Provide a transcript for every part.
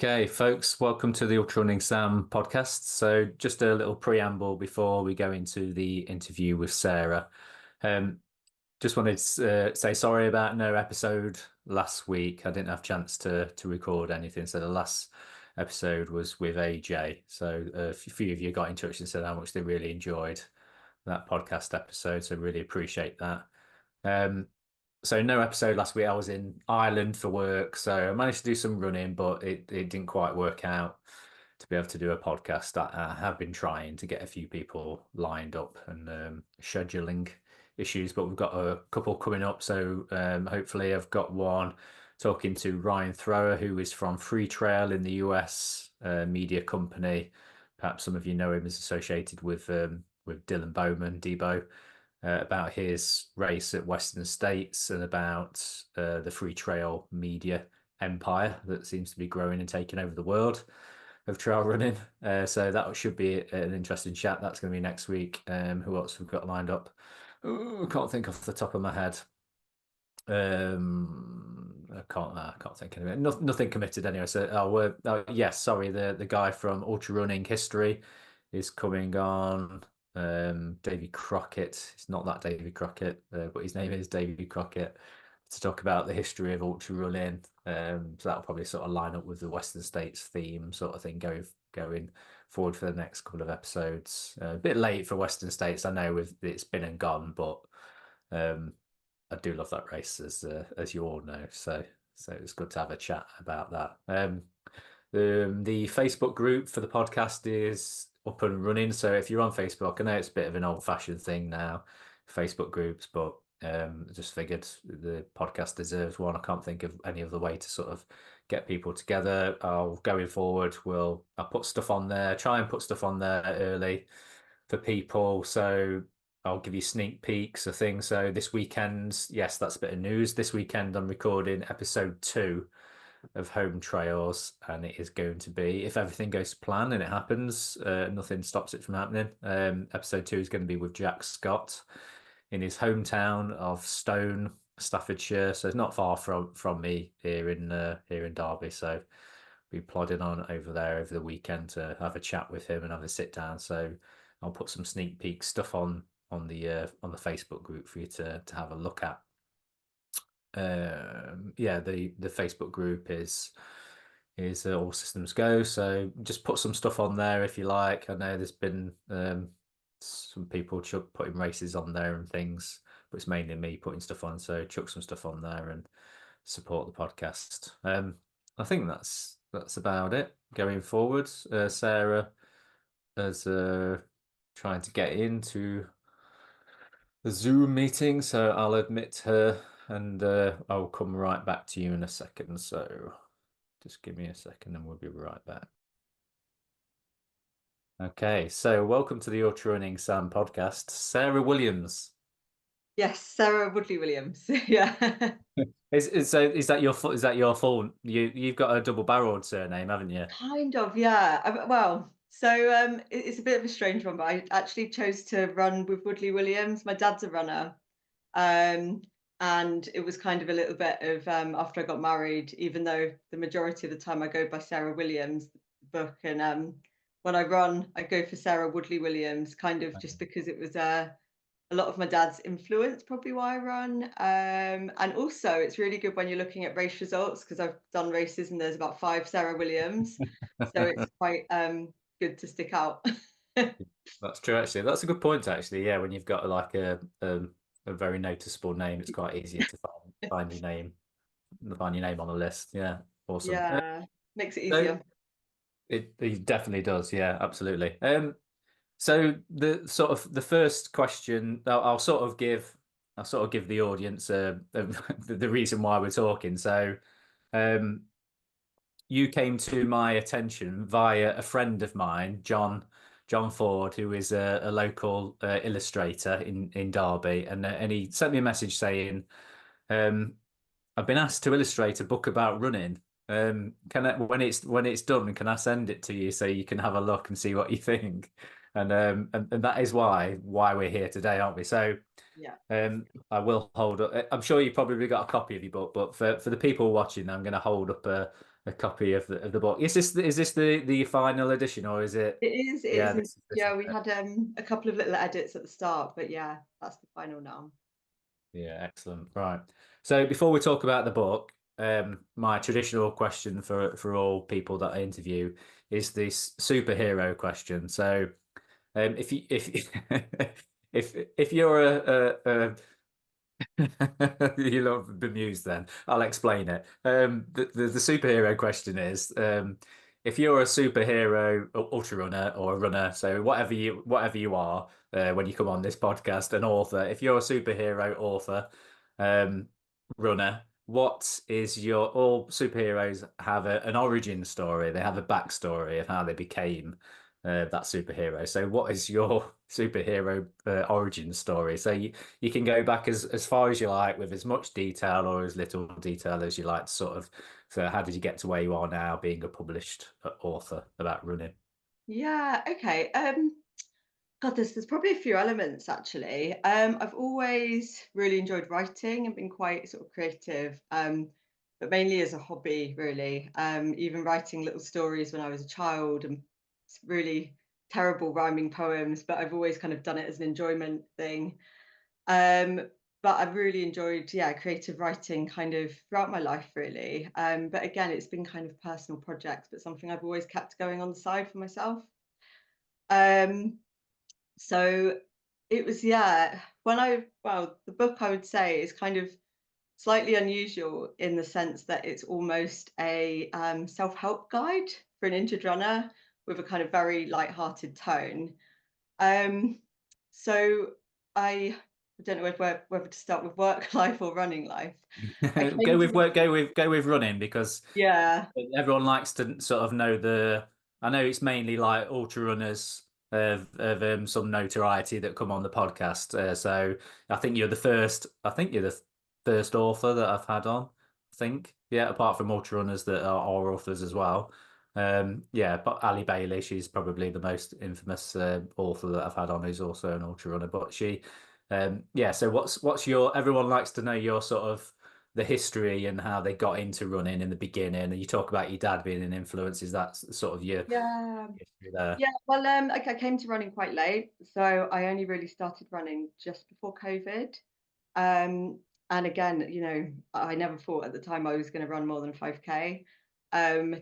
Okay, folks, welcome to the Ultra Running Sam podcast. So, just a little preamble before we go into the interview with Sarah. Um, just wanted to say sorry about no episode last week. I didn't have a chance to record anything. So, the last episode was with AJ. So, a few of you got in touch and said how much they really enjoyed that podcast episode. So, really appreciate that. Um, so no episode last week. I was in Ireland for work, so I managed to do some running, but it didn't quite work out to be able to do a podcast. I have been trying to get a few people lined up and scheduling issues, but we've got a couple coming up. So hopefully I've got one talking to Ryan Thrower, who is from Free Trail in the US, media company. Perhaps some of you know him as associated with Dylan Bowman, Debo, about his race at Western States and about the Free Trail media empire that seems to be growing and taking over the world of trail running. So that should be an interesting chat. That's going to be next week. Who else we've got lined up? Ooh, I can't think off the top of my head. I can't think of it. Nothing committed anyway. So, yes, sorry. The guy from Ultra Running History is coming on. Davy Crockett. It's not that Davy Crockett, but his name is Davy Crockett, to talk about the history of ultra running. So that'll probably sort of line up with the Western States theme sort of thing going forward for the next couple of episodes. A bit late for Western States, I know, with it's been and gone, but I do love that race, as you all know. So it's good to have a chat about that. The Facebook group for the podcast is up and running. So if you're on Facebook, I know it's a bit of an old-fashioned thing now, Facebook groups, but I just figured the podcast deserves one. I can't think of any other way to sort of get people together. Going forward, I'll put stuff on there, try and put stuff on there early for people. So I'll give you sneak peeks of things. So this weekend, yes, that's a bit of news. This weekend, I'm recording episode 2 of Home Trails, and it is going to be, if everything goes to plan and it happens, nothing stops it from happening. Episode 2 is going to be with Jack Scott in his hometown of Stone, Staffordshire. So it's not far from me here in Derby. So be plodding on over there over the weekend to have a chat with him and have a sit down. So I'll put some sneak peek stuff on the Facebook group for you to have a look at. Yeah, the Facebook group is all systems go. So just put some stuff on there if you like. I know there's been some people putting races on there and things, but it's mainly me putting stuff on. So chuck some stuff on there and support the podcast. I think that's about it going forward. Sarah is trying to get into the Zoom meeting, so I'll admit her and I'll come right back to you in a second. So just give me a second and we'll be right back. Okay, so welcome to the Ultra Running Sam podcast, Sarah Williams. Yes, Sarah Woodley Williams. Yeah. Is that your full? You've got a double-barreled surname, haven't you? Kind of, yeah. Well, so it's a bit of a strange one, but I actually chose to run with Woodley Williams. My dad's a runner. Um, and it was kind of a little bit of after I got married, even though the majority of the time I go by Sarah Williams, the book, and when I run, I go for Sarah Woodley Williams, kind of just because it was a lot of my dad's influence, probably why I run. And also, it's really good when you're looking at race results because I've done races and there's about 5 Sarah Williams, so it's quite good to stick out. That's true, actually. That's a good point, actually. Yeah, when you've got like a very noticeable name, it's quite easy to find your name on the list. Yeah, awesome. Yeah, makes it So easier. it definitely does. Yeah, absolutely. So the first question I'll sort of give the audience the reason why we're talking. So, you came to my attention via a friend of mine, John Ford, who is a local illustrator in Derby, and he sent me a message saying, "I've been asked to illustrate a book about running. When it's done, can I send it to you so you can have a look and see what you think?" And that is why we're here today, aren't we? So Yeah. I will hold up. I'm sure you probably got a copy of your book, but for the people watching, I'm going to hold up a a copy of the book. Is this the final edition, or is it? It is. It Yeah, is. this is Yeah, we it. had a couple of little edits at the start, but yeah, that's the final now. Yeah, excellent. Right. So before we talk about the book, my traditional question for all people that I interview is this superhero question. So, if you if if you're you love bemused, then I'll explain it. The superhero question is, if you're a superhero ultra runner or a runner, so whatever you are, when you come on this podcast, an author, if you're a superhero author, um, runner, what is your all superheroes have an origin story, they have a backstory of how they became that superhero. So what is your superhero origin story? So you can go back as far as you like with as much detail or as little detail as you like to sort of. So how did you get to where you are now, being a published author about running? Yeah. Okay. God, there's probably a few elements actually. I've always really enjoyed writing and been quite sort of creative, but mainly as a hobby, really. Even writing little stories when I was a child and really terrible rhyming poems, but I've always kind of done it as an enjoyment thing. Um, but I've really enjoyed, yeah, creative writing kind of throughout my life, really. But again, it's been kind of personal projects, but something I've always kept going on the side for myself. Um, so it was, yeah, well, the book I would say is kind of slightly unusual in the sense that it's almost a self-help guide for an injured runner with a kind of very light-hearted tone. Um, so I don't know whether to start with work life or running life. I Go came with to, work. Go with running because yeah, everyone likes to sort of know the. I know it's mainly like ultra runners of some notoriety that come on the podcast. So I think you're the first. I think you're the first author that I've had on. I think, yeah, apart from ultra runners that are authors as well. Yeah, but Ali Bailey, she's probably the most infamous author that I've had on, who's also an ultra runner. But yeah. So what's your? Everyone likes to know your sort of the history and how they got into running in the beginning. And you talk about your dad being an influence. Is that sort of your yeah, history there? yeah. Well, I came to running quite late, so I only really started running just before COVID. Um, and again, I never thought at the time I was going to run more than 5K.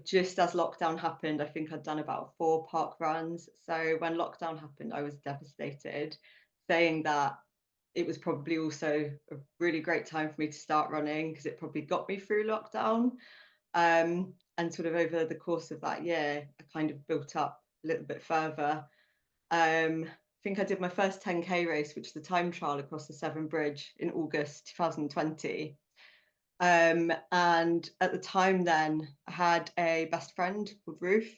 Just as lockdown happened, I think I'd done about 4 park runs. So when lockdown happened, I was devastated, saying that it was probably also a really great time for me to start running because it probably got me through lockdown. And sort of over the course of that year, I kind of built up a little bit further. I think I did my first 10K race, which is the time trial across the Severn Bridge in August 2020. And at the time, then I had a best friend called Ruth,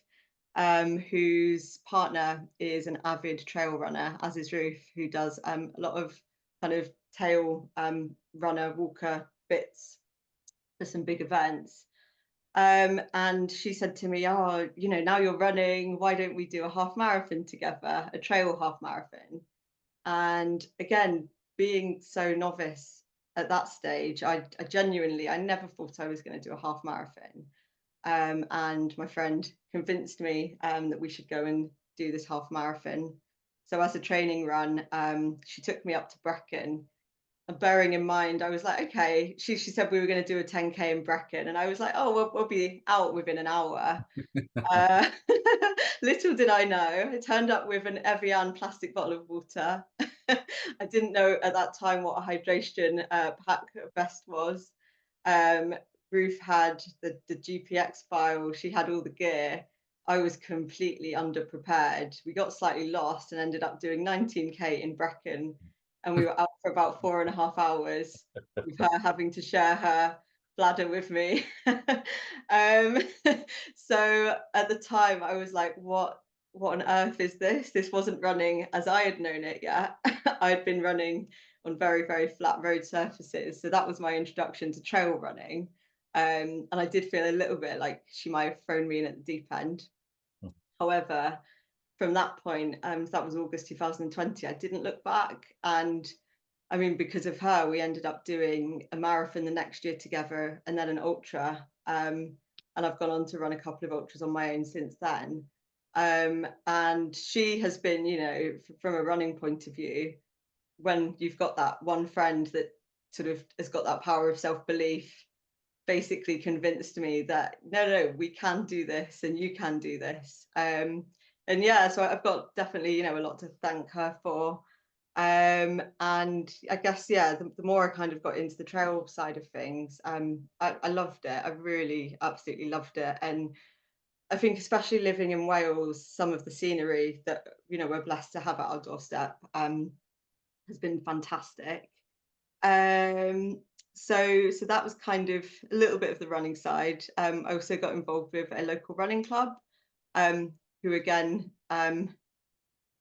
whose partner is an avid trail runner, as is Ruth, who does a lot of kind of tail runner, walker bits for some big events. And she said to me, "Oh, now you're running, why don't we do a half marathon together, a trail half marathon?" And again, being so novice at that stage, I genuinely, I never thought I was going to do a half marathon. And my friend convinced me that we should go and do this half marathon. So as a training run, she took me up to Brecon. And bearing in mind, I was like, okay, she said we were going to do a 10K in Brecon. And I was like, oh, we'll be out within an hour. Uh, Little did I know, I turned up with an Evian plastic bottle of water. I didn't know at that time what a hydration pack vest was. Um, Ruth had the GPX file, she had all the gear. I was completely underprepared. We got slightly lost and ended up doing 19K in Brecon. And we were out for about 4.5 hours with her having to share her bladder with me. um, so at the time, I was like, what on earth is this? This wasn't running as I had known it yet. I'd been running on very, very flat road surfaces. So that was my introduction to trail running. And I did feel a little bit like she might have thrown me in at the deep end. However, from that point, so that was August 2020, I didn't look back. And I mean, because of her, we ended up doing a marathon the next year together and then an ultra. and I've gone on to run a couple of ultras on my own since then. And she has been, you know, from a running point of view, when you've got that one friend that sort of has got that power of self-belief, basically convinced me that no, we can do this and you can do this. And yeah, so I've got definitely, you know, a lot to thank her for. And I guess, yeah, the more I kind of got into the trail side of things, I loved it. I really absolutely loved it. And I think especially living in Wales, some of the scenery that, you know, we're blessed to have at our doorstep has been fantastic. Um, so that was kind of a little bit of the running side. I also got involved with a local running club, who again,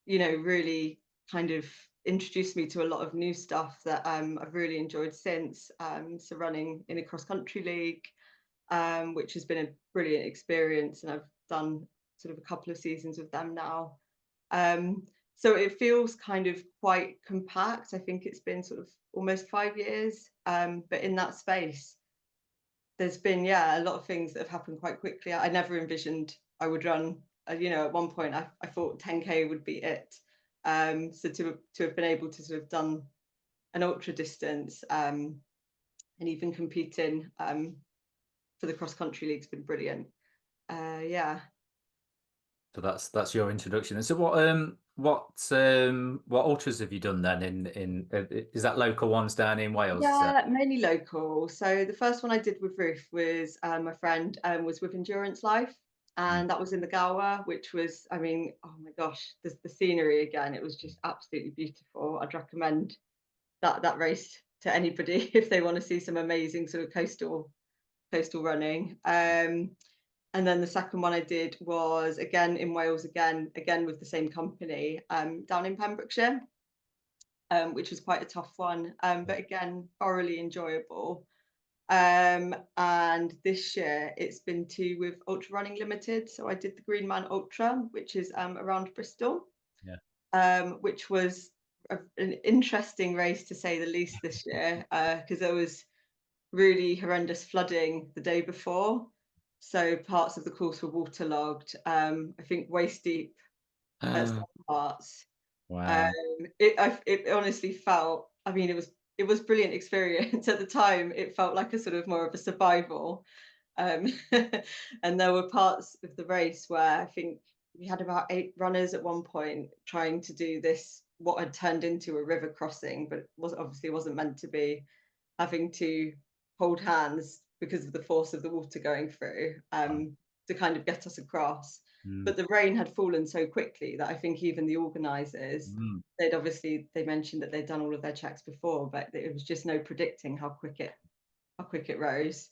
you know, really kind of introduced me to a lot of new stuff that I've really enjoyed since. So running in a cross country league, which has been a brilliant experience, and I've done sort of a couple of seasons with them now. Um, so it feels kind of quite compact. I think it's been sort of almost 5 years, but in that space, there's been, yeah, a lot of things that have happened quite quickly. I never envisioned I would run. You know, at one point I thought 10K would be it. So to have been able to sort of done an ultra distance, and even competing for the cross country league's been brilliant. Yeah. So that's your introduction. And so what ultras have you done then is that local ones down in Wales, is it? Yeah, mainly local. So the first one I did with Ruth was my friend was with Endurance Life, Mm. and that was in the Gower, which was, I mean, oh my gosh, the scenery again, it was just absolutely beautiful. I'd recommend that race to anybody if they want to see some amazing sort of coastal running. And then the second one I did was again in Wales, again with the same company, down in Pembrokeshire, which was quite a tough one, but again, thoroughly enjoyable. And this year it's been two with Ultra Running Limited. So I did the Green Man Ultra, which is around Bristol, which was an interesting race to say the least this year, because there was really horrendous flooding the day before. So parts of the course were waterlogged, I think waist deep at some parts. Wow. It honestly felt, I mean, it was brilliant experience at the time. It felt like a sort of more of a survival. Um, and there were parts of the race where I think we had about 8 runners at one point trying to do this, what had turned into a river crossing, but was obviously wasn't meant to be, having to hold hands because of the force of the water going through, to kind of get us across. Mm. But the rain had fallen so quickly that I think even the organisers, Mm. they mentioned that they'd done all of their checks before, but it was just no predicting how quick it rose.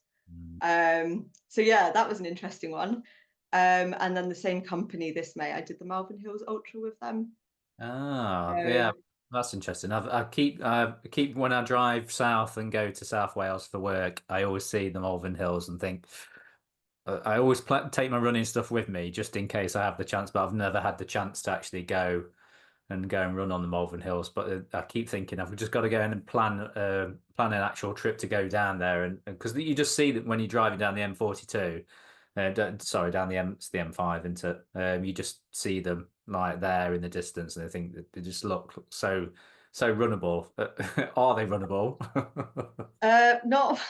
So yeah, that was an interesting one. And then the same company this May, I did the Malvern Hills Ultra with them. Yeah, that's interesting. I keep when I drive south and go to South Wales for work, I always see the Malvern Hills and think I always take my running stuff with me just in case I have the chance, but I've never had the chance to actually go and run on the Malvern Hills. But I keep thinking I've just got to go in and plan an actual trip to go down there, and because you just see that when you're driving down the M42, sorry, down the M5 into you just see them like there in the distance, and I think that they just look so runnable. Are they runnable? Not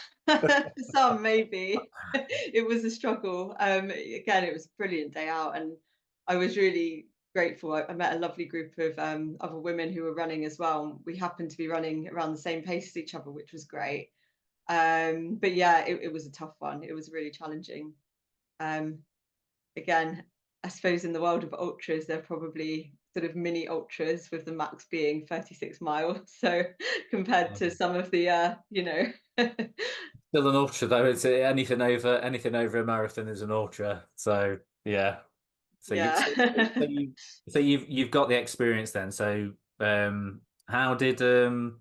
some, maybe. It was a struggle. Again, it was a brilliant day out, and I was really grateful. I met a lovely group of other women who were running as well. We happened to be running around the same pace as each other, which was great. But yeah, it was a tough one. It was really challenging. Um, Again, I suppose in the world of ultras, they're probably sort of mini ultras with the max being 36 miles. So compared to some of the, you know, Still an ultra though. It's anything over a marathon is an ultra. So yeah. So you yeah. so, so you so you've got the experience then. So um how did um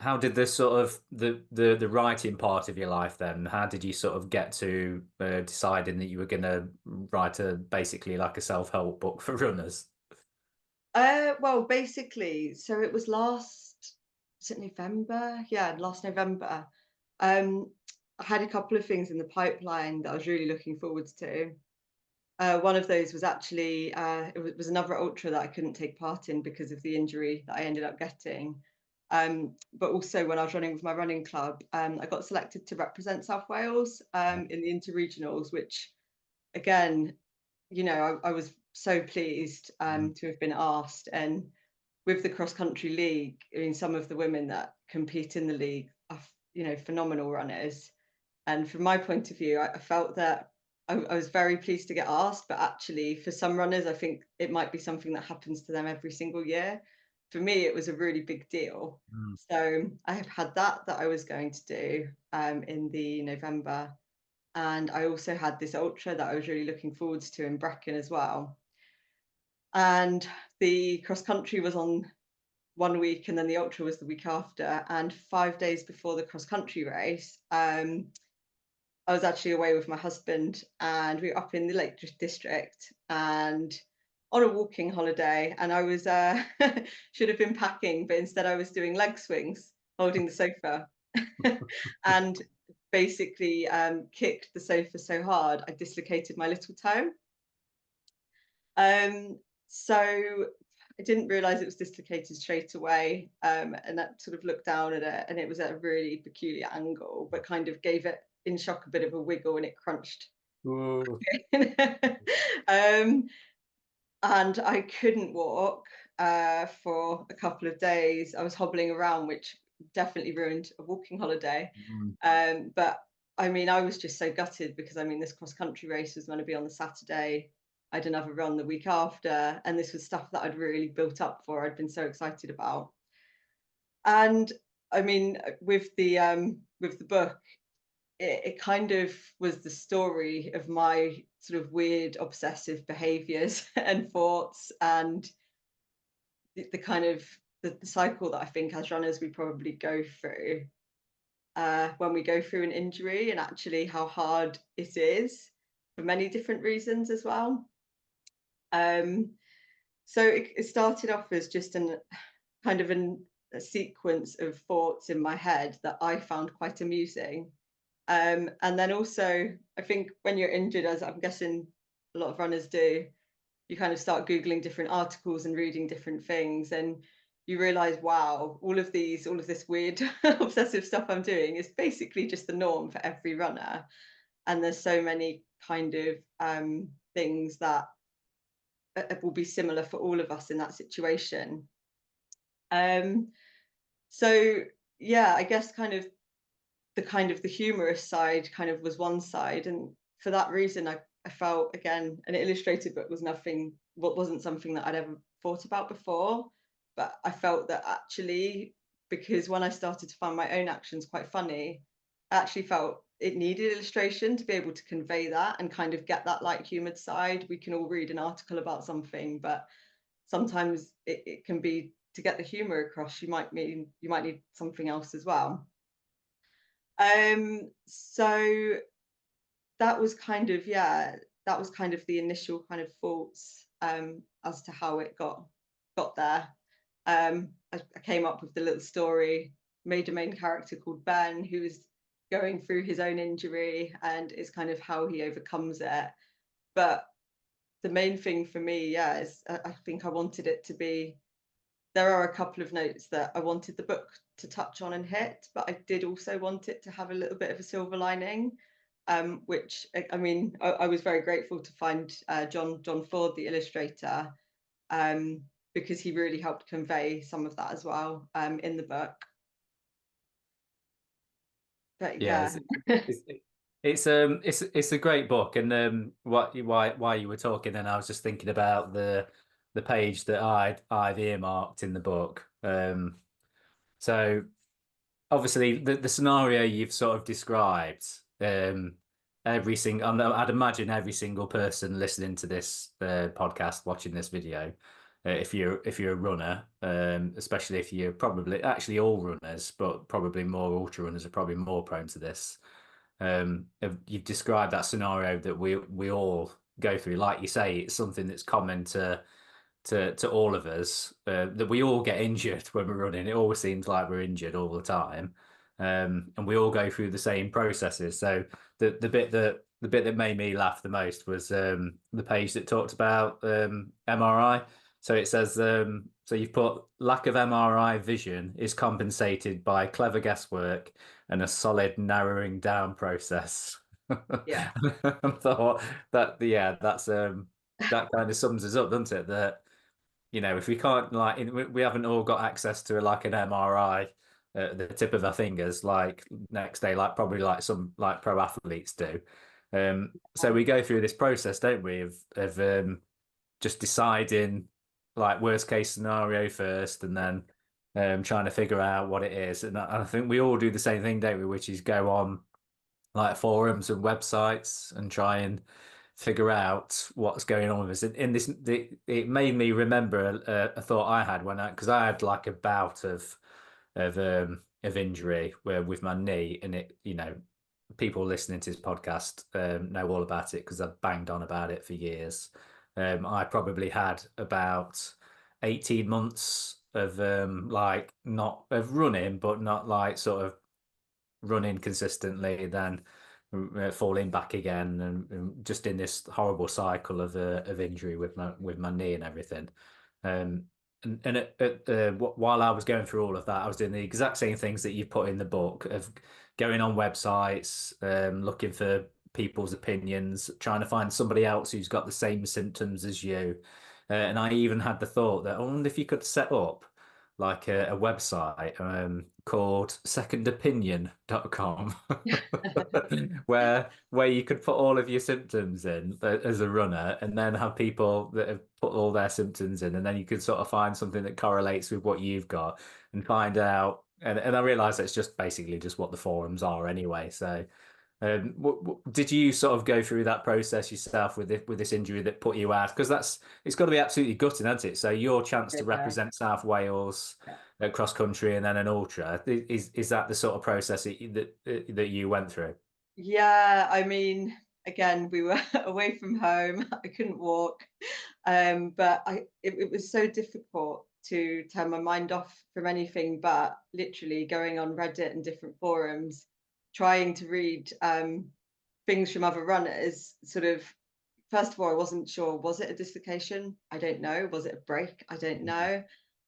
how did this sort of the writing part of your life then? How did you sort of get to deciding that you were going to write a basically like a self-help book for runners? Well, basically, so it was last, was it November? Yeah, last November. Um, I had a couple of things in the pipeline that I was really looking forward to. One of those was actually it was another ultra that I couldn't take part in because of the injury that I ended up getting. But also when I was running with my running club, I got selected to represent South Wales in the interregionals, which again, I was so pleased to have been asked. And with the cross country league, I mean, some of the women that compete in the league are, phenomenal runners. And from my point of view, I felt that I was very pleased to get asked, but actually, for some runners, I think it might be something that happens to them every single year. For me, it was a really big deal. Mm. So I have had that I was going to do in the November. And I also had this ultra that I was really looking forward to in Brecon as well. And the cross country was on one week, and then the ultra was the week after. And 5 days before the cross country race, I was actually away with my husband, and we were up in the Lake District and on a walking holiday. And I was should have been packing, but instead I was doing leg swings, holding the sofa, and basically kicked the sofa so hard I dislocated my little toe. So I didn't realize it was dislocated straight away. And that sort of looked down at it, and it was at a really peculiar angle, but kind of gave it in shock a bit of a wiggle, and it crunched. Ooh. um, and I couldn't walk for a couple of days. I was hobbling around, which definitely ruined a walking holiday. Mm. But I mean, I was just so gutted because I mean, this cross country race was going to be on the Saturday. I had another run the week after, and this was stuff that I'd really built up for. I'd been so excited about. And I mean, with the book, it kind of was the story of my sort of weird obsessive behaviors and thoughts, and the kind of the cycle that I think as runners we probably go through when we go through an injury, and actually how hard it is for many different reasons as well. So it started off as just an kind of a sequence of thoughts in my head that I found quite amusing. And then also, I think when you're injured, as I'm guessing a lot of runners do, you kind of start Googling different articles and reading different things. And you realize, wow, all of this weird obsessive stuff I'm doing is basically just the norm for every runner. And there's so many kind of things that will be similar for all of us in that situation. So yeah, I guess the humorous side kind of was one side, and for that reason I felt, again, an illustrated book wasn't something that I'd ever thought about before, but I felt that actually, because when I started to find my own actions quite funny, I actually felt it needed illustration to be able to convey that and kind of get that light humored side. We can all read an article about something, but sometimes it can be, to get the humor across, you might need something else as well. So that was kind of, the initial kind of thoughts as to how it got there. I came up with the little story, made a main character called Ben, who is going through his own injury, and it's kind of how he overcomes it. But the main thing for me, is I think I wanted it to be, there are a couple of notes that I wanted the book to touch on and hit, but I did also want it to have a little bit of a silver lining, which I mean, I was very grateful to find John Ford, the illustrator, because he really helped convey some of that as well in the book. But Yeah, it's a great book, and why you were talking, and I was just thinking about the page that I've earmarked in the book. So obviously the scenario you've sort of described, every single, I'd imagine every single person listening to this podcast, watching this video, if you're a runner, especially if you're probably, actually all runners, but probably more ultra runners are probably more prone to this. You've described that scenario that we all go through. Like you say, it's something that's common to all of us, that we all get injured when we're running. It always seems like we're injured all the time. and we all go through the same processes. So the bit that made me laugh the most was the page that talked about MRI. So it says, so you've put lack of MRI vision is compensated by clever guesswork and a solid narrowing down process. Yeah. I thought that, yeah, that kind of sums us up, doesn't it? That, if we can't, like, we haven't all got access to like an MRI at the tip of our fingers, like next day, like probably like some like pro athletes do. So we go through this process, don't we, of just deciding like worst case scenario first, and then trying to figure out what it is. And I think we all do the same thing, don't we? Which is go on like forums and websites and try and figure out what's going on with us. In this, it made me remember a thought I had because I had like a bout of injury where with my knee, and people listening to this podcast know all about it because I've banged on about it for years. I probably had about 18 months of like not of running, but not like sort of running consistently, then falling back again, and just in this horrible cycle of injury with my knee and everything. Um, while I was going through all of that, I was doing the exact same things that you put in the book of going on websites, looking for people's opinions, trying to find somebody else who's got the same symptoms as you. And I even had the thought that I wonder if you could set up like a website called secondopinion.com where you could put all of your symptoms in as a runner, and then have people that have put all their symptoms in, and then you could sort of find something that correlates with what you've got and find out. And I realize it's just basically just what the forums are anyway. So did you sort of go through that process yourself with this injury that put you out? Because it's got to be absolutely gutting, hasn't it? So your chance to Yeah. represent South Wales at cross country and then an ultra, is that the sort of process that you went through? Yeah, I mean, again, we were away from home. I couldn't walk. But it was so difficult to turn my mind off from anything but literally going on Reddit and different forums, trying to read things from other runners. Sort of, first of all, I wasn't sure, was it a dislocation? I don't know. Was it a break? I don't know.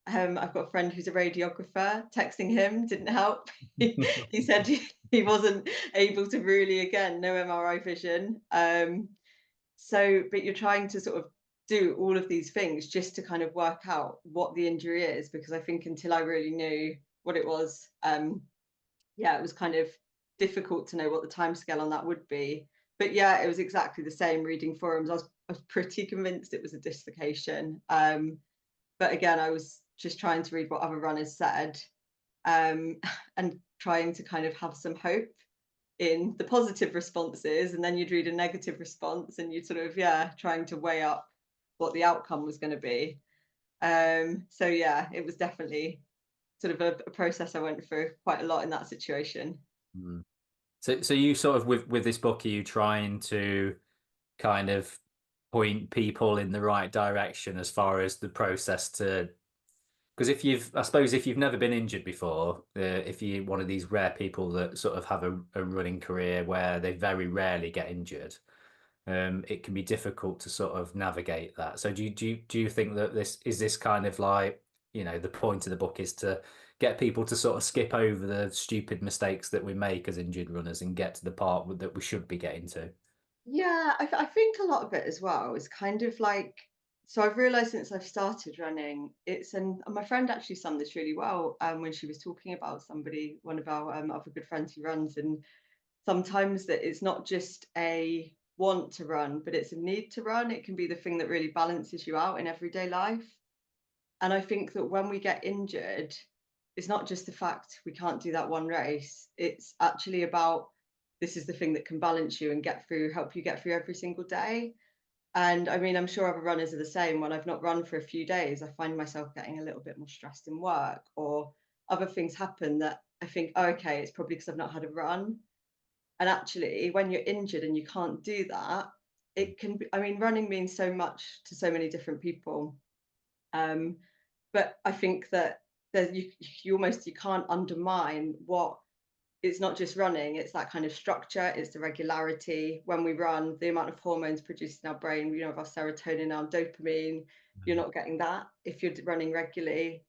I've got a friend who's a radiographer. Texting him didn't help. He said he wasn't able to really, again, no MRI vision. But you're trying to sort of do all of these things just to kind of work out what the injury is, because I think until I really knew what it was, it was kind of difficult to know what the timescale on that would be. But yeah, it was exactly the same. Reading forums, I was pretty convinced it was a dislocation. But again, I was just trying to read what other runners said, and trying to kind of have some hope in the positive responses, and then you'd read a negative response and you'd sort of trying to weigh up what the outcome was going to be. So yeah, it was definitely sort of a process I went through quite a lot in that situation. Mm. So you sort of with this book, are you trying to kind of point people in the right direction as far as the process to? Because I suppose if you've never been injured before, if you're one of these rare people that sort of have a running career where they very rarely get injured, it can be difficult to sort of navigate that. So do you think that this kind of like, the point of the book is to get people to sort of skip over the stupid mistakes that we make as injured runners and get to the part that we should be getting to? Yeah, I think a lot of it as well is kind of like, so I've realized since I've started running, and my friend actually summed this really well when she was talking about somebody, one of our other good friends who runs, and sometimes that it's not just a want to run, but it's a need to run. It can be the thing that really balances you out in everyday life. And I think that when we get injured, it's not just the fact we can't do that one race. It's actually about, this is the thing that can balance you and help you get through every single day. And I mean, I'm sure other runners are the same. When I've not run for a few days, I find myself getting a little bit more stressed in work, or other things happen that I think, oh, okay, it's probably because I've not had a run. And actually, when you're injured and you can't do that, it can be, I mean, running means so much to so many different people. Um, but I think that you can't undermine what it's not just running, it's that kind of structure, it's the regularity. When we run, the amount of hormones produced in our brain, you know, our serotonin, our dopamine, you're not getting that if you're running regularly.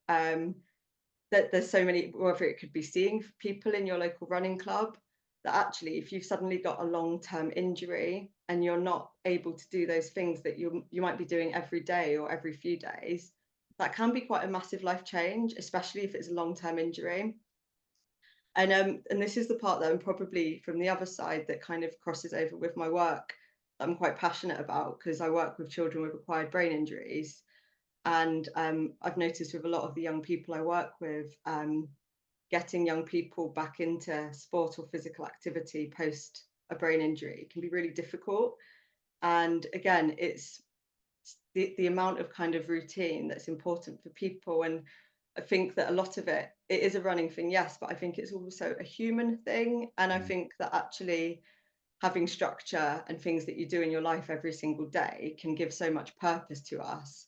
That there's so many, whether it could be seeing people in your local running club, that actually if you've suddenly got a long-term injury and you're not able to do those things that you might be doing every day or every few days, that can be quite a massive life change, especially if it's a long-term injury. And this is the part that I'm probably from the other side that kind of crosses over with my work that I'm quite passionate about, because I work with children with acquired brain injuries. And I've noticed with a lot of the young people I work with, getting young people back into sport or physical activity post a brain injury can be really difficult. And again, it's the amount of kind of routine that's important for people. And I think that a lot of it is a running thing, yes, but I think it's also a human thing. And I Mm. think that actually having structure and things that you do in your life every single day can give so much purpose to us.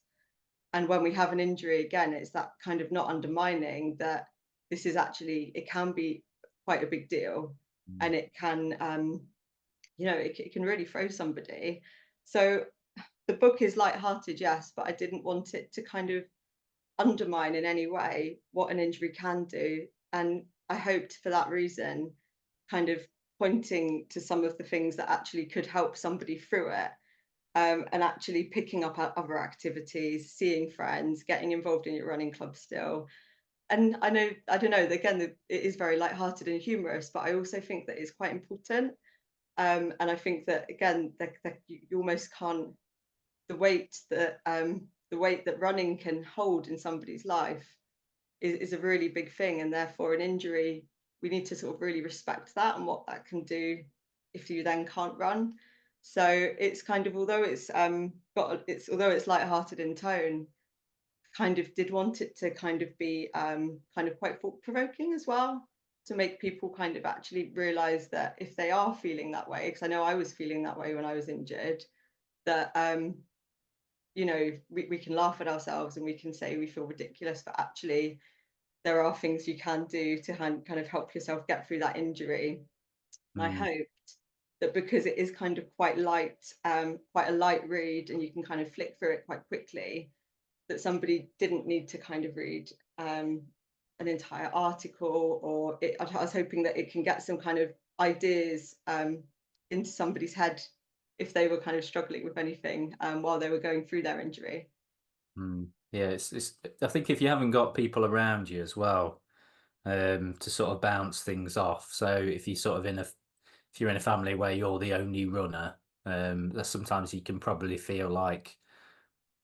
And when we have an injury, again, it's that kind of not undermining that this is actually, it can be quite a big deal, Mm. and it can, you know, it can really throw somebody. So the book is light-hearted, yes, but I didn't want it to kind of undermine in any way what an injury can do. And I hoped for that reason, kind of pointing to some of the things that actually could help somebody through it, and actually picking up other activities, seeing friends, getting involved in your running club still. And I know, I don't know, again, it is very light-hearted and humorous, but I also think that it's quite important. And I think that, again, that you almost can't, the weight that running can hold in somebody's life is a really big thing. And therefore, an injury, we need to sort of really respect that and what that can do if you then can't run. So it's kind of, although it's although it's light-hearted in tone, kind of did want it to kind of be kind of quite thought-provoking as well, to make people kind of actually realize that if they are feeling that way, because I know I was feeling that way when I was injured, that you know, we can laugh at ourselves and we can say we feel ridiculous, but actually there are things you can do to kind of help yourself get through that injury. And I Mm. hoped that because it is kind of quite light, quite a light read, and you can kind of flick through it quite quickly, that somebody didn't need to kind of read an entire article, or I was hoping that it can get some kind of ideas into somebody's head if they were kind of struggling with anything while they were going through their injury. Mm. Yeah, it's I think if you haven't got people around you as well, to sort of bounce things off. So if you sort of if you're in a family where you're the only runner, that sometimes you can probably feel like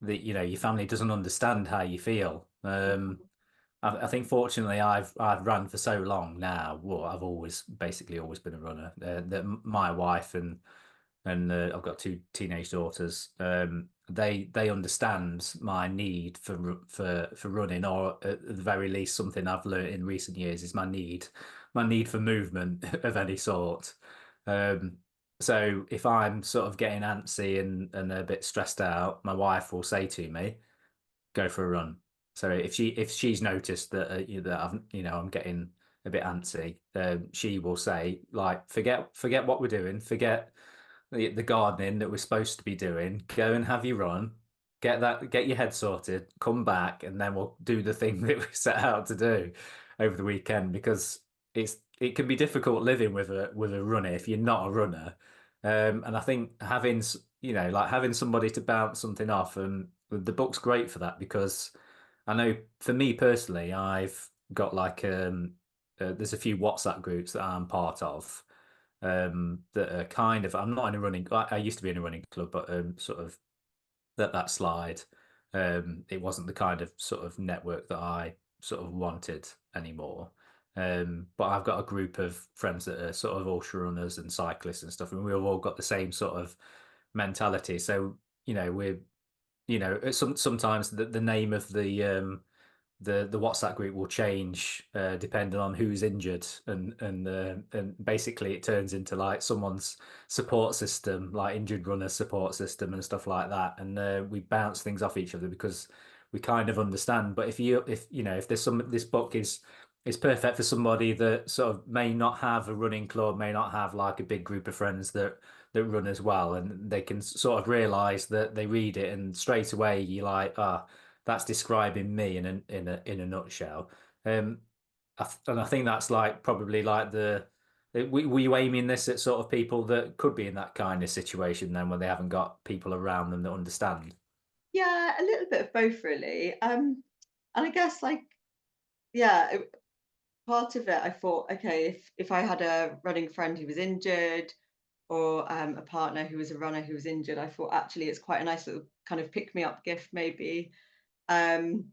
that, you know, your family doesn't understand how you feel. I think fortunately I've run for so long now. Well, I've always basically always been a runner. That my wife and I've got two teenage daughters. They understand my need for running, or at the very least, something I've learned in recent years is my need for movement of any sort. Um, so if I'm sort of getting antsy and a bit stressed out, my wife will say to me, "Go for a run." So if she's noticed that that I'm getting a bit antsy, she will say like, forget what we're doing, forget the gardening that we're supposed to be doing. Go and have your run. Get your head sorted. Come back, and then we'll do the thing that we set out to do over the weekend. Because it can be difficult living with a runner if you're not a runner. And I think having like having somebody to bounce something off, and the book's great for that, because I know for me personally, I've got like there's a few WhatsApp groups that I'm part of, that are kind of, I'm not in a running, I used to be in a running club, but sort of that slide, it wasn't the kind of sort of network that I sort of wanted anymore. But I've got a group of friends that are sort of ultra runners and cyclists and stuff, and we've all got the same sort of mentality. So, we're, sometimes the name of the WhatsApp group will change depending on who's injured, and basically it turns into like someone's support system, like injured runner support system and stuff like that, and we bounce things off each other because we kind of understand. But if there's this book is It's perfect for somebody that sort of may not have a running club, may not have like a big group of friends that run as well, and they can sort of realize that they read it and straight away you're like, ah, that's describing me in a nutshell. Um, and I think that's like probably like were you aiming this at sort of people that could be in that kind of situation then when they haven't got people around them that understand? Yeah, a little bit of both really. And I guess like, yeah, part of it, I thought, okay, if I had a running friend who was injured, or a partner who was a runner who was injured, I thought actually it's quite a nice little kind of pick me up gift, maybe. Um,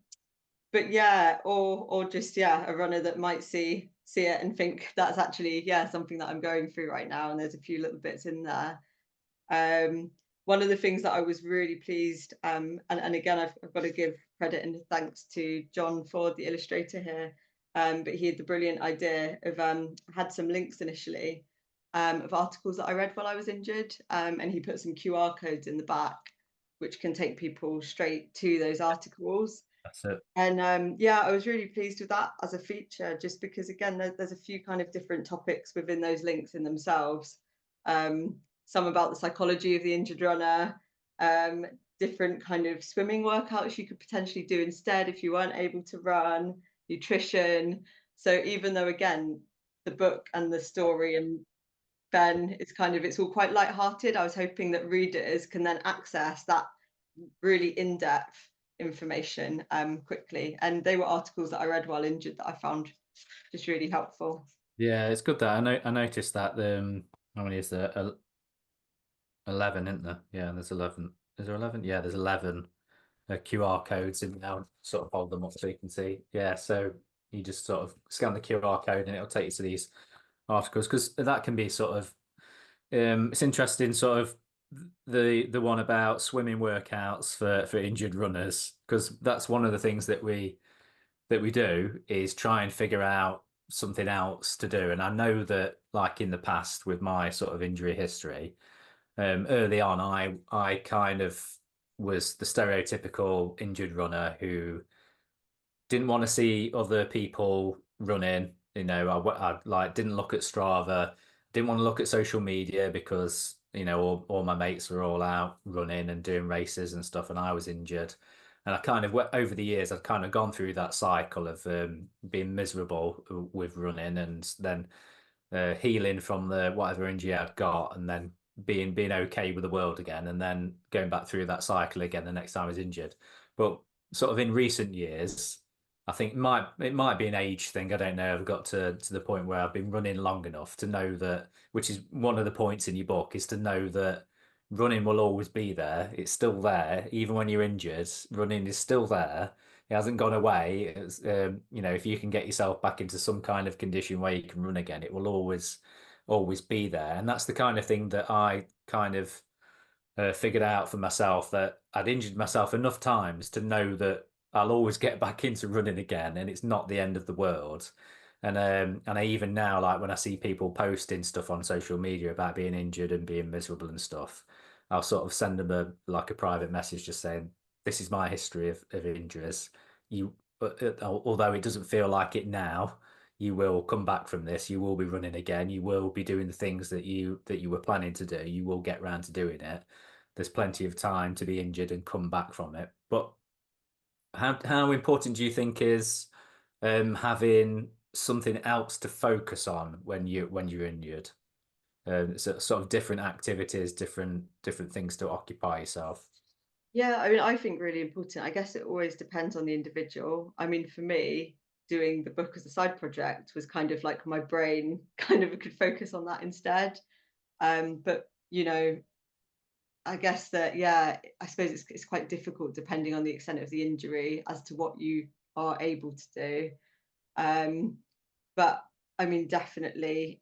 but yeah, or just yeah, a runner that might see it and think that's actually yeah something that I'm going through right now, and there's a few little bits in there. Um, One of the things that I was really pleased, and again, I've got to give credit and thanks to John Ford, the illustrator here, but he had the brilliant idea of had some links initially of articles that I read while I was injured, and he put some QR codes in the back, which can take people straight to those articles. That's it. And yeah, I was really pleased with that as a feature, just because again, there's a few kind of different topics within those links in themselves. Some about the psychology of the injured runner, um, different kind of swimming workouts you could potentially do instead if you weren't able to run, nutrition. So even though again, the book and the story and Ben, it's all quite light-hearted. I was hoping that readers can then access that really in-depth information quickly. And they were articles that I read while injured that I found just really helpful. Yeah, it's good that I noticed that how many is there? 11, isn't there? Yeah, there's 11. Is there 11? Yeah, there's 11 QR codes in now. Sort of hold them up so you can see. Yeah, so you just sort of scan the QR code and it'll take you to these articles because that can be sort of it's interesting sort of the one about swimming workouts for injured runners because that's one of the things that we do is try and figure out something else to do. And I know that like in the past with my sort of injury history, early on, I kind of was the stereotypical injured runner who didn't want to see other people running. I like didn't look at Strava, didn't want to look at social media because all my mates were all out running and doing races and stuff, and I was injured. And I kind of over the years, I've kind of gone through that cycle of being miserable with running, and then healing from the whatever injury I'd got, and then being okay with the world again, and then going back through that cycle again the next time I was injured. But sort of in recent years, I think it might be an age thing. I don't know. I've got to the point where I've been running long enough to know that, which is one of the points in your book, is to know that running will always be there. It's still there, even when you're injured. Running is still there. It hasn't gone away. If you can get yourself back into some kind of condition where you can run again, it will always be there. And that's the kind of thing that I kind of figured out for myself that I'd injured myself enough times to know that I'll always get back into running again, and it's not the end of the world. And I even now, like when I see people posting stuff on social media about being injured and being miserable and stuff, I'll sort of send them a private message just saying, "This is my history of injuries. You, although it doesn't feel like it now." You will come back from this. You will be running again. You will be doing the things that you were planning to do. You will get round to doing it. There's plenty of time to be injured and come back from it. But how important do you think is having something else to focus on when you're injured? So, sort of different activities, different things to occupy yourself. Yeah, I mean, I think really important. I guess it always depends on the individual. I mean, for me, doing the book as a side project was kind of like my brain kind of could focus on that instead. But I guess that yeah, I suppose it's quite difficult depending on the extent of the injury as to what you are able to do. Um, but I mean, definitely,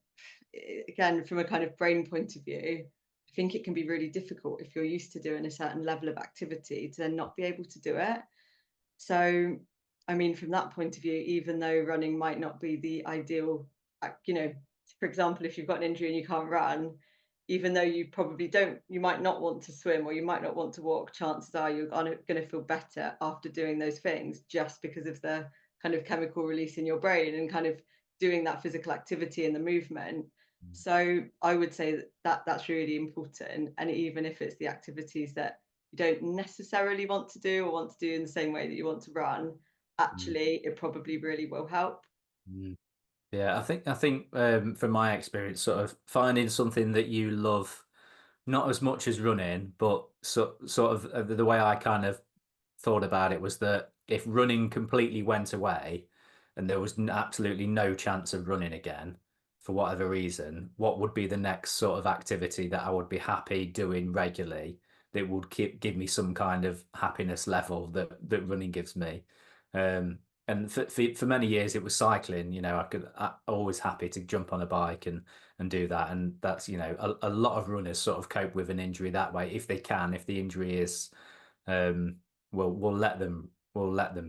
again, from a kind of brain point of view, I think it can be really difficult if you're used to doing a certain level of activity to then not be able to do it. So, I mean, from that point of view, even though running might not be the ideal, for example, if you've got an injury and you can't run, even though you probably don't, you might not want to swim or you might not want to walk, chances are you're going to feel better after doing those things just because of the kind of chemical release in your brain and kind of doing that physical activity and the movement. So I would say that that's really important. And even if it's the activities that you don't necessarily want to do or want to do in the same way that you want to run, Mm. actually it probably really will help. Mm. Yeah, I think from my experience, sort of finding something that you love, not as much as running, but sort of the way I kind of thought about it was that if running completely went away and there was absolutely no chance of running again for whatever reason, what would be the next sort of activity that I would be happy doing regularly that would give me some kind of happiness level that running gives me. Um, and for many years it was cycling. I always happy to jump on a bike and do that. And that's, a lot of runners sort of cope with an injury that way if they can, if the injury is um we'll let them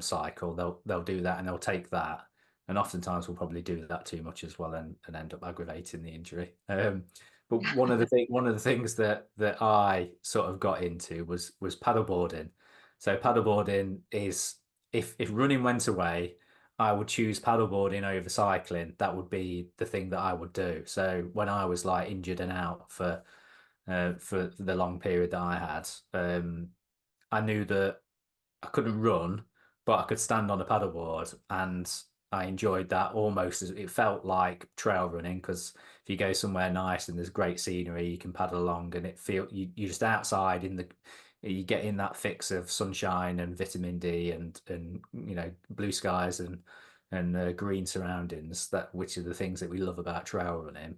cycle. They'll do that and they'll take that. And oftentimes we'll probably do that too much as well and end up aggravating the injury. But one of the things that I sort of got into was paddleboarding. So paddleboarding is, if running went away, I would choose paddleboarding over cycling. That would be the thing that I would do. So when I was like injured and out for the long period that I had, I knew that I couldn't run, but I could stand on a paddleboard, and I enjoyed that almost as it felt like trail running, because if you go somewhere nice and there's great scenery, you can paddle along, and you're just outside you get in that fix of sunshine and vitamin D and blue skies and green surroundings, which are the things that we love about trail running.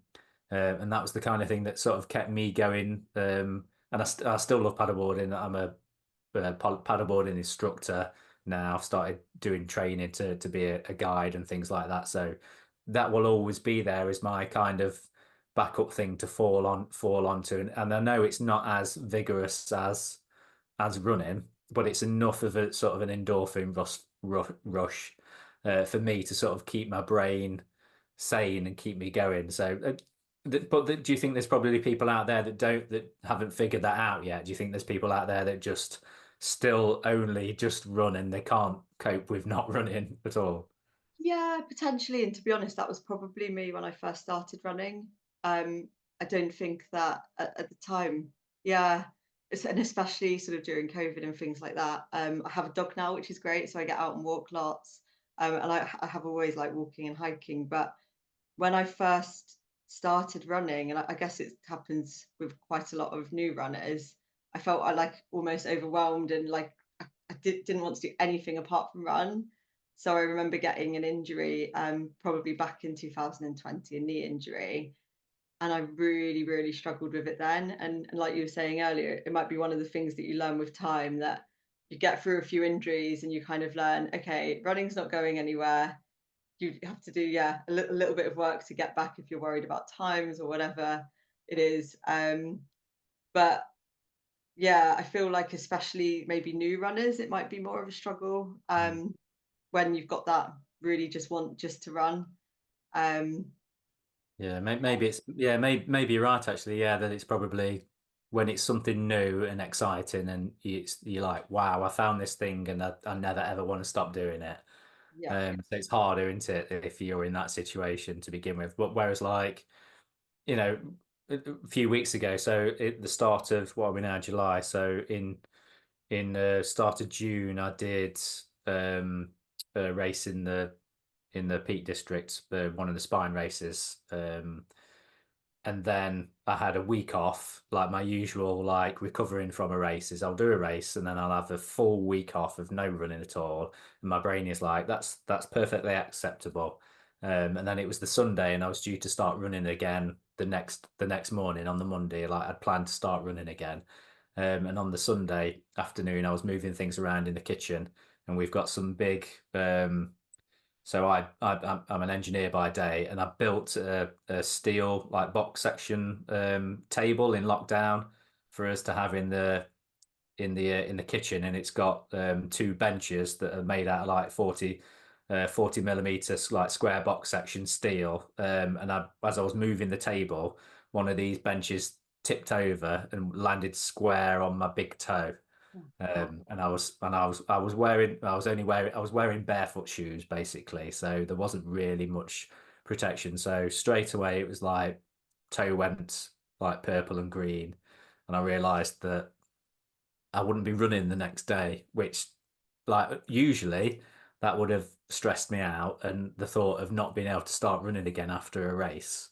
And that was the kind of thing that sort of kept me going. And I still love paddleboarding. I'm a paddleboarding instructor now. I've started doing training to be a guide and things like that. So that will always be there as my kind of backup thing to fall onto. And I know it's not as vigorous as running, but it's enough of a sort of an endorphin rush for me to sort of keep my brain sane and keep me going. So do you think there's probably people out there that haven't figured that out yet? Do you think there's people out there that just still only just run and they can't cope with not running at all? Yeah, potentially. And to be honest, that was probably me when I first started running. I don't think that at the time, yeah, and especially sort of during COVID and things like that. I have a dog now, which is great, so I get out and walk lots. And I have always liked walking and hiking. But when I first started running, and I guess it happens with quite a lot of new runners, I felt I like almost overwhelmed and like didn't want to do anything apart from run. So I remember getting an injury, probably back in 2020, a knee injury, and I really, really struggled with it then. And like you were saying earlier, it might be one of the things that you learn with time, that you get through a few injuries and you kind of learn, okay, running's not going anywhere. You have to do, yeah, a little bit of work to get back if you're worried about times or whatever it is. But yeah, I feel like especially maybe new runners, it might be more of a struggle when you've got that really just want just to run. Um, Yeah, maybe it's yeah, maybe you're right actually. Yeah, that it's probably when it's something new and exciting, and you're like, wow, I found this thing, and I never ever want to stop doing it. yeah, So it's harder, isn't it, if you're in that situation to begin with. But whereas, like, you know, a few weeks ago, so at the start of what are we now, July? So in start of June, I did a race in the Peak District, one of the spine races. And then I had a week off, like my usual, like recovering from a race is I'll do a race and then I'll have a full week off of no running at all. And my brain is like, that's perfectly acceptable. And then it was the Sunday and I was due to start running again the next morning on the Monday. Like I'd planned to start running again. And on the Sunday afternoon, I was moving things around in the kitchen, and we've got some big so I'm an engineer by day, and I built a steel like box section table in lockdown for us to have in the kitchen, and it's got two benches that are made out of like 40 millimeter like square box section steel. And as I was moving the table, one of these benches tipped over and landed square on my big toe. And I was wearing barefoot shoes basically, so there wasn't really much protection. So straight away it was like toe went like purple and green, and I realised that I wouldn't be running the next day, which like usually that would have stressed me out, and the thought of not being able to start running again after a race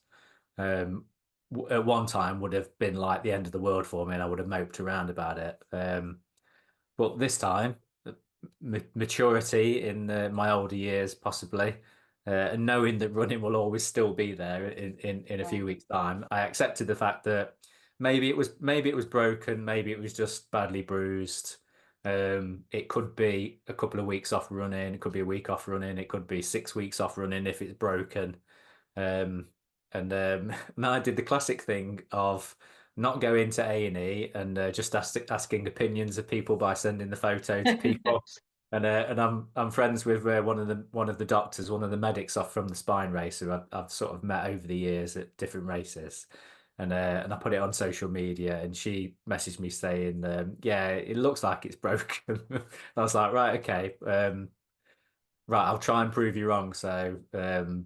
um, at one time would have been like the end of the world for me, and I would have moped around about it. But this time, maturity in my older years, possibly, and knowing that running will always still be there in a few weeks' time, I accepted the fact that maybe it was broken, maybe it was just badly bruised. It could be a couple of weeks off running, it could be a week off running, it could be 6 weeks off running if it's broken. Um, and I did the classic thing of not going to A&E and just asking opinions of people by sending the photo to people. And I'm friends with one of the doctors, one of the medics off from the spine race who I've sort of met over the years at different races. And I put it on social media, and she messaged me saying, "Yeah, it looks like it's broken." I was like, "Right, okay." Right, I'll try and prove you wrong. So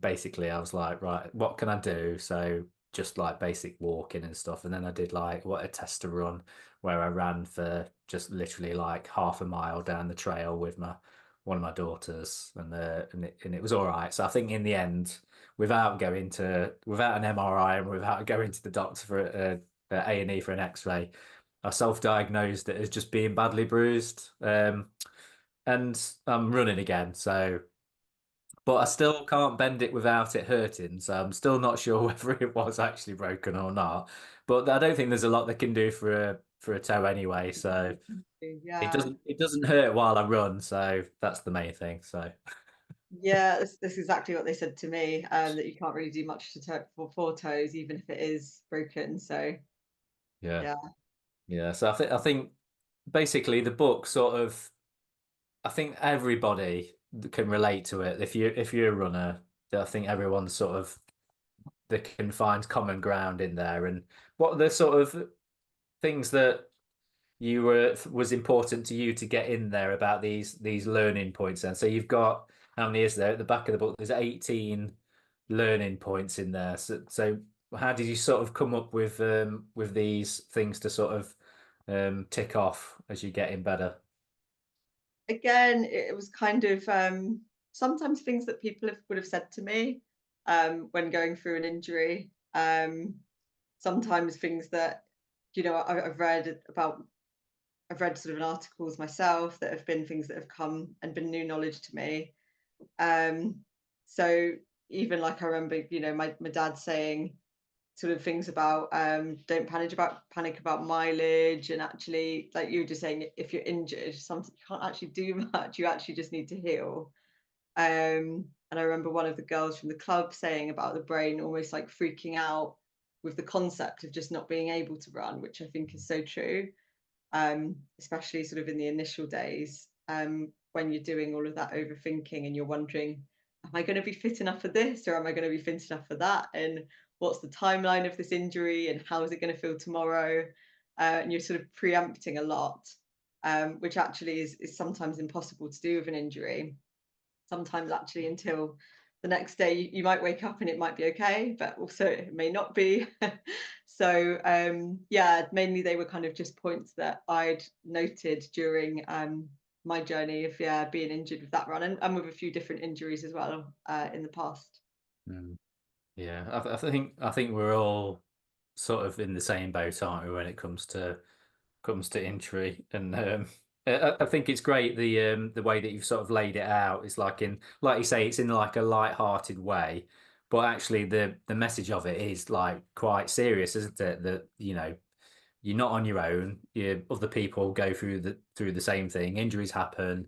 basically, I was like, right, what can I do? So just like basic walking and stuff. And then I did like what a tester run where I ran for just literally like half a mile down the trail with my one of my daughters, and it was all right. So I think in the end, without an MRI and without going to the doctor for A&E for an X-ray, I self-diagnosed it as just being badly bruised. And I'm running again. So, but I still can't bend it without it hurting. So I'm still not sure whether it was actually broken or not. But I don't think there's a lot they can do for a toe anyway. So Yeah. it doesn't hurt while I run. So that's the main thing. So Yeah, that's exactly what they said to me, that you can't really do much for toes, even if it is broken. So yeah, yeah, yeah. So I think basically the book sort of I think everybody can relate to it. If you're a runner, I think everyone's sort of they can find common ground in there. And what are the sort of things that you were was important to you to get in there about these learning points then? So you've got how many is there at the back of the book? There's 18 learning points in there. So how did you sort of come up with these things to sort of tick off as you get in better? again, it was kind of sometimes things that would have said to me when going through an injury. Sometimes things that I've read about. I've read sort of in articles myself that have been things that have come and been new knowledge to me. Um, so even like I remember, my dad saying sort of things about don't panic about mileage, and actually, like you were just saying, if you're injured, sometimes you can't actually do much. You actually just need to heal. And I remember one of the girls from the club saying about the brain almost like freaking out with the concept of just not being able to run, which I think is so true, especially sort of in the initial days, when you're doing all of that overthinking and you're wondering, am I going to be fit enough for this, or am I going to be fit enough for that? And what's the timeline of this injury, and how is it going to feel tomorrow? And you're sort of preempting a lot, which actually is sometimes impossible to do with an injury. Sometimes actually until the next day you might wake up and it might be okay, but also it may not be. So yeah, mainly they were kind of just points that I'd noted during my journey of being injured with that run, and with a few different injuries as well in the past. Mm. Yeah, I think we're all sort of in the same boat, aren't we, when it comes to injury? And I think it's great the way that you've sort of laid it out. It's like like you say, it's in like a light-hearted way, but actually the message of it is like quite serious, isn't it? That you're not on your own. Other people go through the same thing. Injuries happen.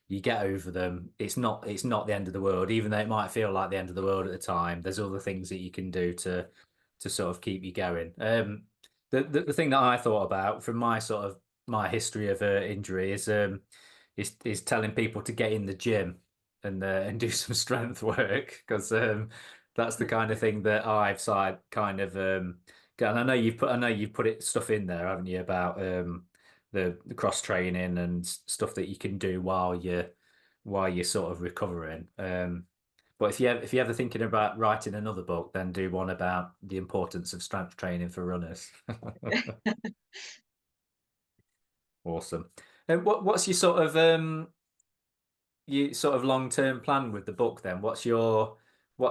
You get over them. It's not the end of the world, even though it might feel like the end of the world at the time. There's other things that you can do to sort of keep you going. The thing that I thought about from my sort of my history of injury is telling people to get in the gym and do some strength work because that's the kind of thing that I've kind of and I know you've put it stuff in there, haven't you, about the cross training and stuff that you can do while you're sort of recovering. But if you're ever thinking about writing another book, then do one about the importance of strength training for runners. Awesome. And what's your sort of long-term plan with the book then? What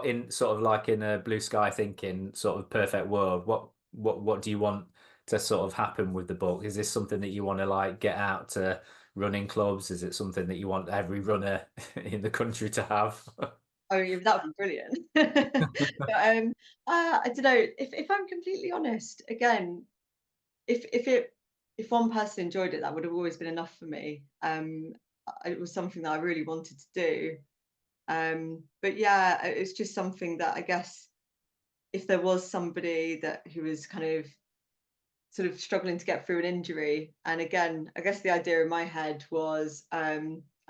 in sort of like in a blue sky thinking sort of perfect world, what do you want to sort of happen with the book? Is this something that you want to like get out to running clubs? Is it something that you want every runner in the country to have? Oh, yeah, that would be brilliant. But, I don't know, if I'm completely honest, again, if one person enjoyed it, that would have always been enough for me. It was something that I really wanted to do. But yeah, it's just something that I guess if there was somebody who was kind of sort of struggling to get through an injury, and again, I guess the idea in my head was, I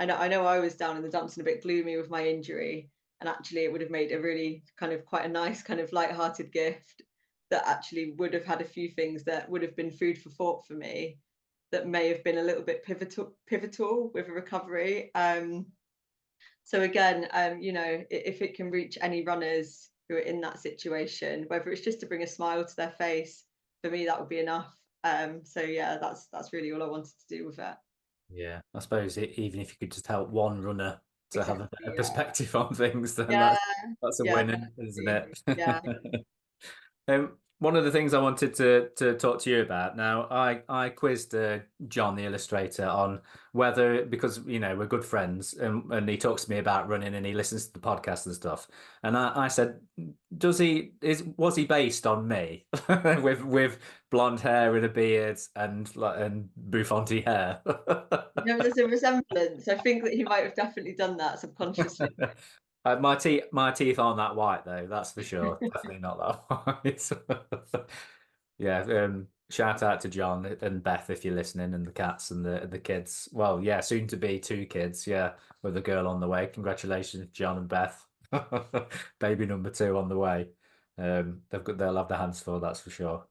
know I was down in the dumps and a bit gloomy with my injury, and actually it would have made a really kind of quite a nice kind of light-hearted gift that actually would have had a few things that would have been food for thought for me that may have been a little bit pivotal with a recovery. So again, if it can reach any runners who are in that situation, whether it's just to bring a smile to their face, for me that would be enough. So yeah, that's really all I wanted to do with it. Yeah, I suppose even if you could just help one runner to have a Exactly. better Yeah. perspective on things, then Yeah. that's a Yeah. win, isn't Definitely. Yeah. it? One of the things I wanted to talk to you about now, I quizzed John the illustrator on whether, because we're good friends, and he talks to me about running and he listens to the podcast and stuff, and I said, was he based on me with blonde hair and a beard and bouffanty hair? There's a resemblance. I think that he might have definitely done that subconsciously. My teeth aren't that white though, that's for sure. Definitely not that white. Yeah, shout out to John and Beth if you're listening, and the cats and the kids. Well, yeah, soon to be two kids, yeah, with a girl on the way. Congratulations, John and Beth. Baby number two on the way. They'll have their hands full, that's for sure.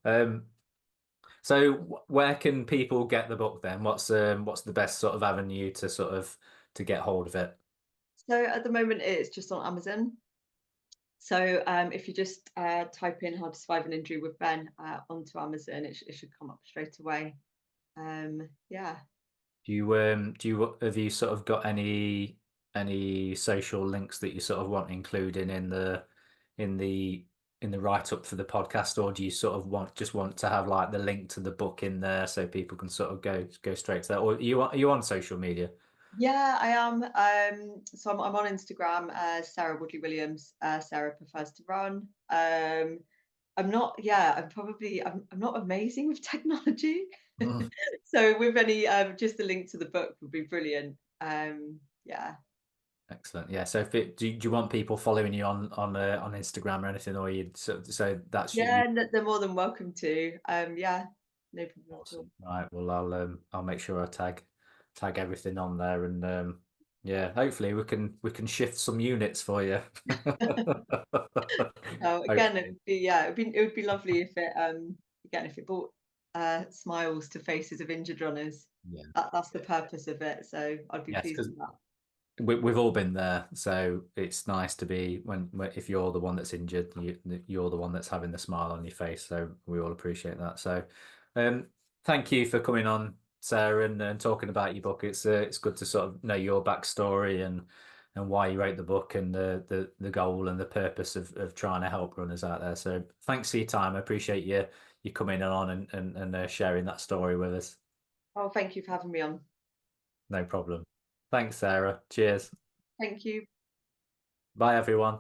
So where can people get the book then? What's the best sort of avenue to get hold of it? So at the moment it's just on Amazon. So if you just type in "How to Survive an Injury with Ben" onto Amazon, it should come up straight away. Yeah. Do you have you sort of got any social links that you sort of want including in the in the write up for the podcast, or do you sort of want to have like the link to the book in there so people can sort of go straight to that, or are you on social media? Yeah, I am. So I'm on Instagram, Sarah Woodley Williams. Sarah prefers to run. I'm not. Yeah, I'm not amazing with technology. Mm. So with any, just the link to the book would be brilliant. Yeah. Excellent. Yeah. So do you want people following you on Instagram or anything, or you so that's you? Yeah, and they're more than welcome to. Yeah, no problem at all. Awesome. Right. Well, I'll make sure I tag everything on there, and yeah, hopefully we can shift some units for you. Again, Hopefully. it would be lovely if it again if it brought smiles to faces of injured runners. Yeah. That's the purpose of it. So I'd be Yes, pleased because with that. we've all been there, so it's nice to be if you're the one that's injured, you're the one that's having the smile on your face. So we all appreciate that. So, um, thank you for coming on, Sarah, and talking about your book. It's good to sort of know your backstory and why you wrote the book and the goal and the purpose of trying to help runners out there. So thanks for your time. I appreciate you coming on and sharing that story with us. Oh, thank you for having me on. No problem. Thanks, Sarah. Cheers. Thank you. Bye, everyone.